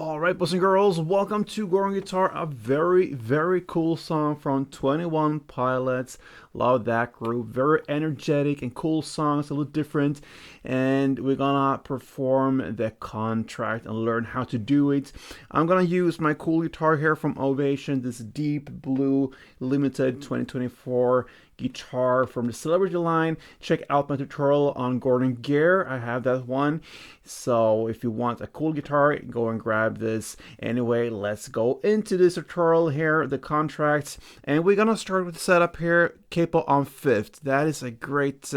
Alright, boys and girls, welcome to Goring Guitar, a very cool song from 21 Pilots. Love that group, very energetic and cool songs, a little different. And we're gonna perform the contract and learn how to do it. I'm gonna use my cool guitar here from Ovation, this deep blue limited 2024 guitar from the Celebrity line. Check out my tutorial on Gordon Gear, I have that one. So if you want a cool guitar, go and grab this. Anyway, let's go into this tutorial here, the contracts, and we're gonna start with the setup here, capo on 5th. That is a great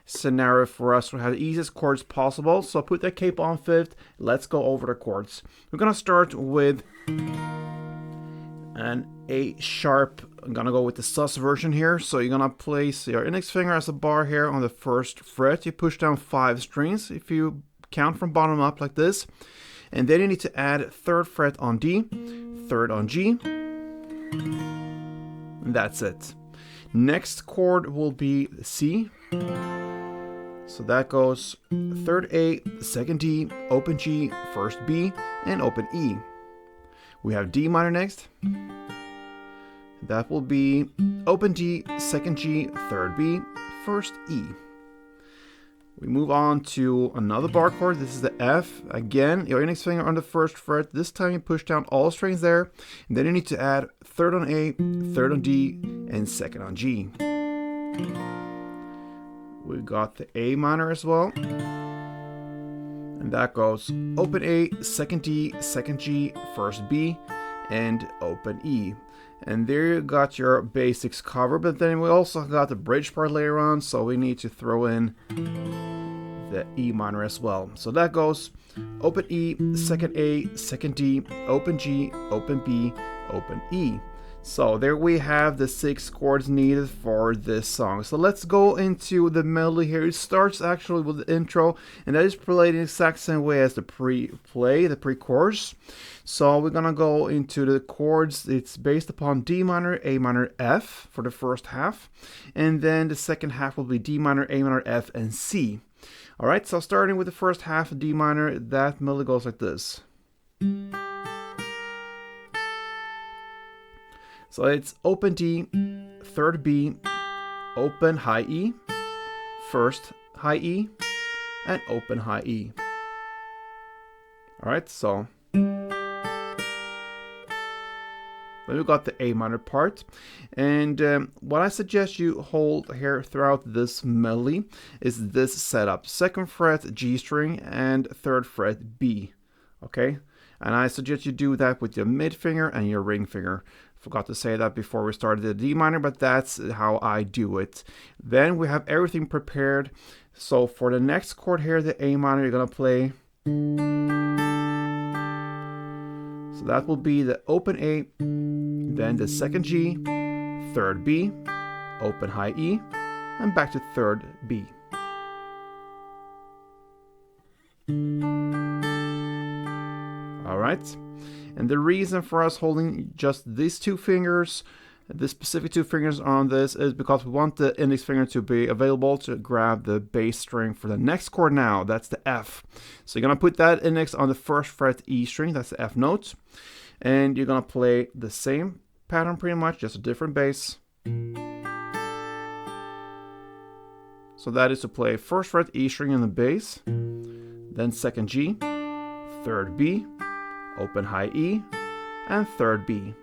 scenario for us to have the easiest chords possible. So put that capo on 5th. Let's go over the chords. We're gonna start with an A sharp. I'm gonna go with the sus version here. So you're gonna place your index finger as a bar here on the 1st fret. You push down 5 strings if you count from bottom up like this, and then you need to add 3rd fret on D, 3rd on G, and that's it. Next chord will be C, so that goes 3rd A, 2nd D, open G, 1st B, and open E. We have D minor next. That will be open D, 2nd G, 3rd B, 1st E. We move on to another bar chord. This is the F. Again, your index finger on the 1st fret. This time you push down all strings there. And then you need to add 3rd on A, 3rd on D, and 2nd on G. We got the A minor as well. And that goes open A, 2nd D, 2nd G, 1st B, and open E. And there you got your basics covered, but then we also got the bridge part later on, so we need to throw in the E minor as well. So that goes open E, 2nd A, 2nd D, open G, open B, open E. So there we have the 6 chords needed for this song. So let's go into the melody here. It starts actually with the intro, and that is played in the exact same way as the pre-play, the pre-chorus. So we're gonna go into the chords. It's based upon D minor, A minor, F for the first half, and then the second half will be D minor, A minor, F, and C. Alright, so starting with the first half of D minor, that melody goes like this. So it's open D, 3rd B, open high E, 1st high E, and open high E. Alright, so then we got the A minor part, and what I suggest you hold here throughout this melody is this setup: 2nd fret G string and 3rd fret B. Okay, and I suggest you do that with your mid finger and your ring finger. Forgot to say that before we started the D minor, but that's how I do it. Then we have everything prepared. So for the next chord here, the A minor, you're gonna play. So that will be the open A, then the 2nd G, 3rd B, open high E, and back to 3rd B. All right. And the reason for us holding just these 2 fingers, the specific 2 fingers on this, is because we want the index finger to be available to grab the bass string for the next chord now. That's the F. So you're going to put that index on the 1st fret E string, that's the F note. And you're going to play the same pattern pretty much, just a different bass. So that is to play 1st fret E string in the bass, then 2nd G, 3rd B, open high E, and 3rd B.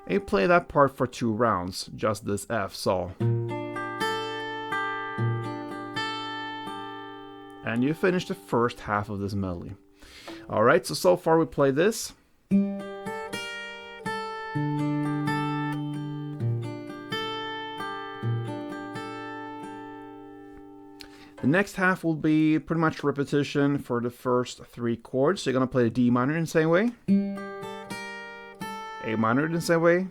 And you play that part for 2 rounds, just this F. So, and you finish the first half of this melody. Alright, so far we play this. The next half will be pretty much repetition for the first 3 chords. So you're going to play the D minor in the same way, A minor in the same way,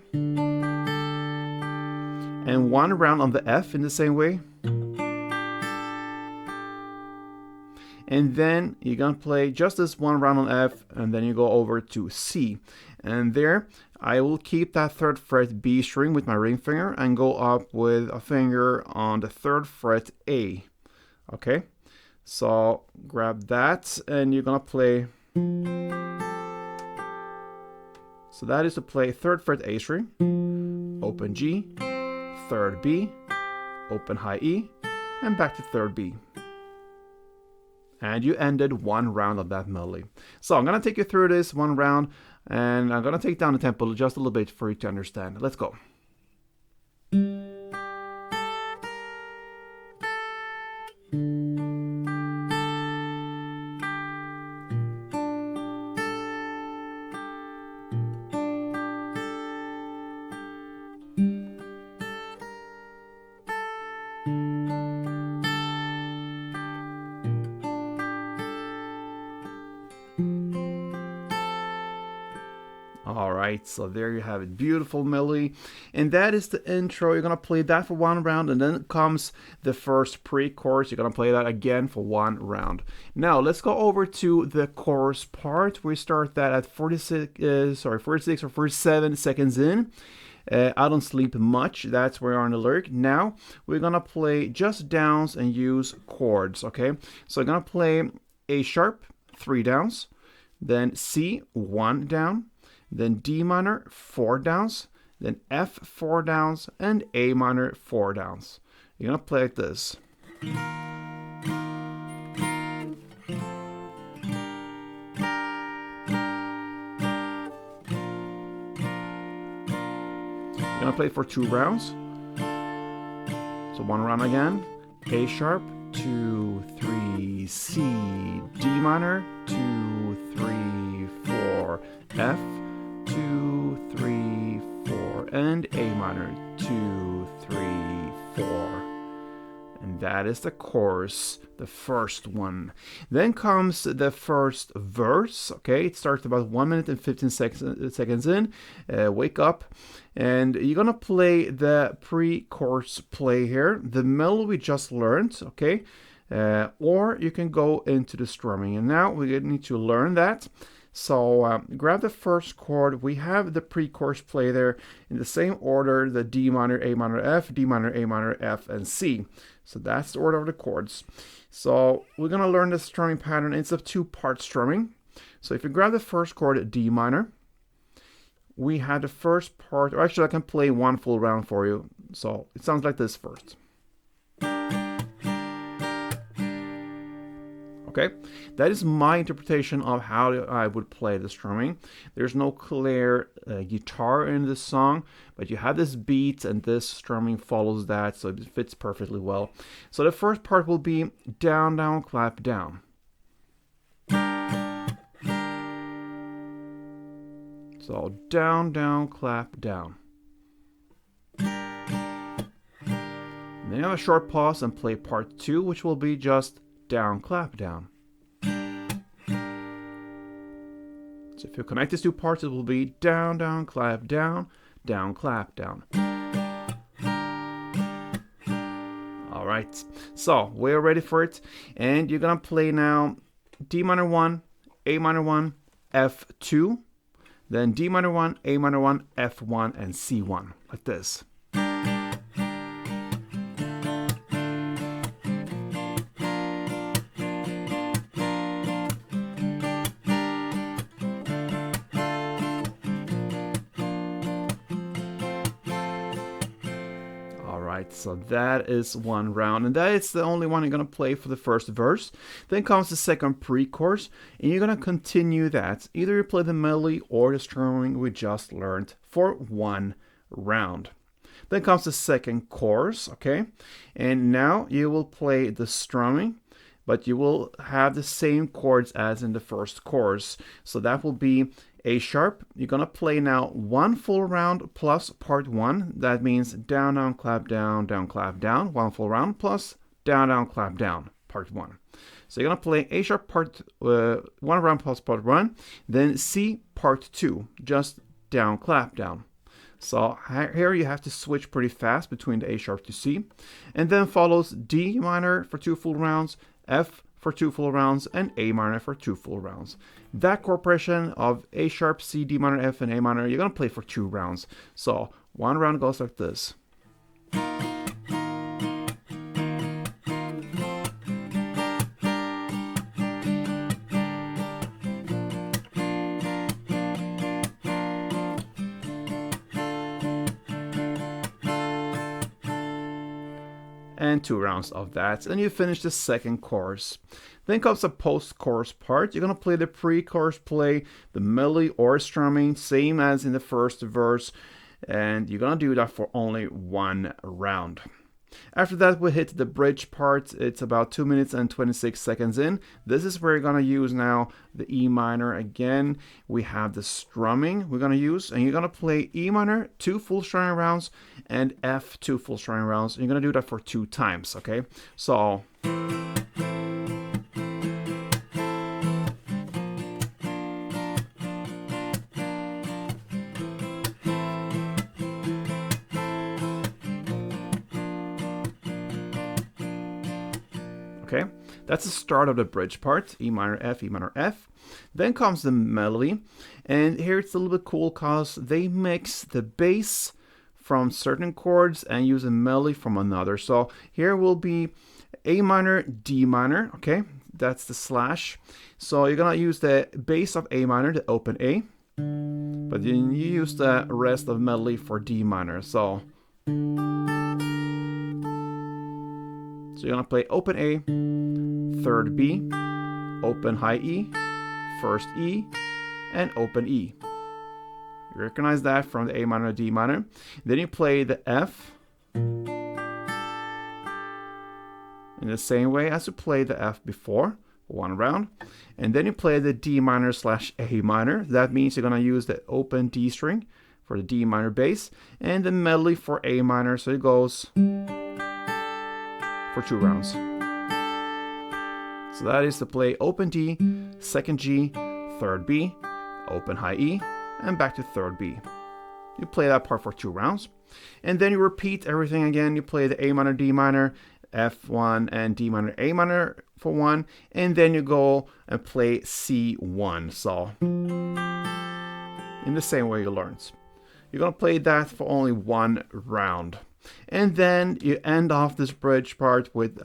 and 1 round on the F in the same way. And then you're going to play just this 1 round on F, and then you go over to C. And there, I will keep that 3rd fret B string with my ring finger and go up with a finger on the 3rd fret A. Okay, so grab that and you're gonna play So that is to play 3rd fret A string, open G, 3rd B, open high E, and back to 3rd B. And you ended one round of that melody. So I'm going to take you through this one round, and I'm going to take down the tempo just a little bit for you to understand. Let's go. Alright, so there you have it. Beautiful melody. And that is the intro. You're going to play that for one round, and then comes the first pre-chorus. You're going to play that again for one round. Now, let's go over to the chorus part. We start that at 46 or 47 seconds in. I don't sleep much. That's where we are in the lyric. Now, we're going to play just downs and use chords, okay? So I'm going to play A sharp, 3 downs, then C, 1 down, then D minor, 4 downs, then F, 4 downs, and A minor, 4 downs. You're going to play like this. You're going to play for 2 rounds. So 1 round again. A sharp, 2, 3, C, D minor, 2, 3, 4, F, 2, 3, 4, and A minor, 2, 3, 4. And that is the chorus, the first one. Then comes the first verse, okay? It starts about 1 minute and 15 seconds in. Wake up. And you're going to play the pre-chorus play here, the melody we just learned, okay? Or you can go into the strumming. And now we need to learn that. So grab the first chord. We have the pre-chorus play there in the same order, the D minor, A minor, F, D minor, A minor, F, and C. So that's the order of the chords. So we're going to learn the strumming pattern. It's a 2-part strumming. So if you grab the first chord, D minor, we had the first part, or actually I can play one full round for you. So it sounds like this first. Okay, that is my interpretation of how I would play the strumming. There's no clear guitar in this song, but you have this beat and this strumming follows that, so it fits perfectly well. So the first part will be down, down, clap, down. So down, down, clap, down. And then you have a short pause and play part 2, which will be just down, clap, down. So if you connect these 2 parts, it will be down, down, clap, down, down, clap, down. All right, so we're ready for it. And you're going to play now D minor 1, A minor 1, F2, then D minor 1, A minor 1, F1, and C1, like this. So that is one round, and that is the only one you're going to play for the first verse. Then comes the second pre-chorus, and you're going to continue that. Either you play the melody or the strumming we just learned for one round. Then comes the second chorus, okay? And now you will play the strumming, but you will have the same chords as in the first chorus. So that will be A sharp. You're going to play now one full round plus part 1. That means down, down, clap, down, clap, down. One full round plus down, clap, down, part 1. So you're going to play A sharp part 1 round plus part 1. Then C part 2, just down, clap, down. So here you have to switch pretty fast between the A sharp to C. And then follows D minor for 2 full rounds, F for 2 full rounds, and A minor for 2 full rounds. That corporation of A sharp, C, D minor, F, and A minor, you're going to play for 2 rounds. So one round goes like this. and 2 rounds of that, and you finish the second chorus. Then comes the post-chorus part. You're gonna play the pre-chorus play, the melody or strumming, same as in the first verse, and you're gonna do that for only 1 round. After that, we hit the bridge part. It's about 2 minutes and 26 seconds in. This is where you're gonna use now the E minor again. We have the strumming we're gonna use, and you're gonna play E minor 2 full strumming rounds and F 2 full strumming rounds. And you're gonna do that for 2 times, okay? So okay, that's the start of the bridge part, E minor, F, E minor, F. Then comes the melody, and here it's a little bit cool because they mix the bass from certain chords and use a melody from another. So here will be A minor, D minor, okay, that's the slash. So you're gonna use the bass of A minor, the open A, but then you use the rest of the melody for D minor. So you're gonna play open A, third B, open high E, first E, and open E. You recognize that from the A minor, D minor. Then you play the F in the same way as you played the F before, 1 round. And then you play the D minor slash A minor. That means you're gonna use the open D string for the D minor bass and the melody for A minor. So it goes for 2 rounds. So that is to play open D, second G, third B, open high E, and back to third B. You play that part for 2 rounds. And then you repeat everything again. You play the A minor, D minor, F1, and D minor, A minor for 1. And then you go and play C1. So in the same way you learned. You're going to play that for only 1 round. And then you end off this bridge part with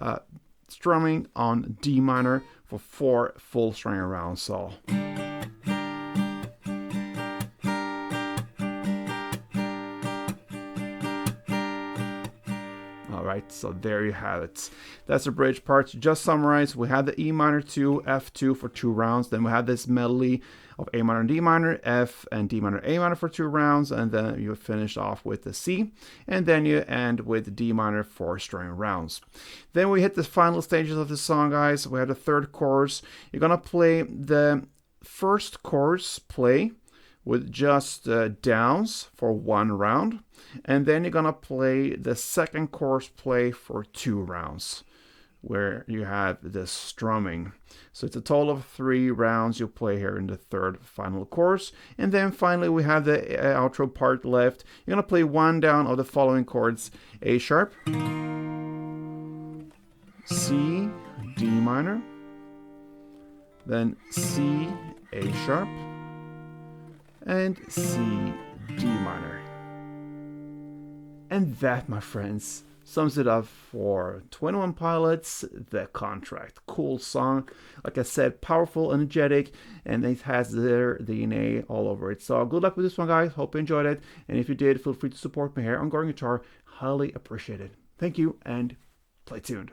strumming on D minor for 4 full string rounds. So alright, so there you have it. That's the bridge part. To just summarize, we had the E minor 2, F2 for 2 rounds. Then we had this melody of A minor and D minor, F and D minor, A minor for 2 rounds, and then you finish off with the C, and then you end with D minor 4 string rounds. Then we hit the final stages of the song, guys. We had the third chorus. You're gonna play the first chorus play with just downs for 1 round, and then you're gonna play the second chorus play for 2 rounds, where you have the strumming. So it's a total of 3 rounds you play here in the third final chorus. And then finally we have the outro part left. You're gonna play 1 down of the following chords: A sharp, C, D minor, then C, A sharp, and C, D minor. And that, my friends, sums it up for 21 Pilots, The Contract. Cool song. Like I said, powerful, energetic, and it has their DNA all over it. So good luck with this one, guys. Hope you enjoyed it. And if you did, feel free to support me here on Going Guitar. Highly appreciated. Thank you, and play tuned.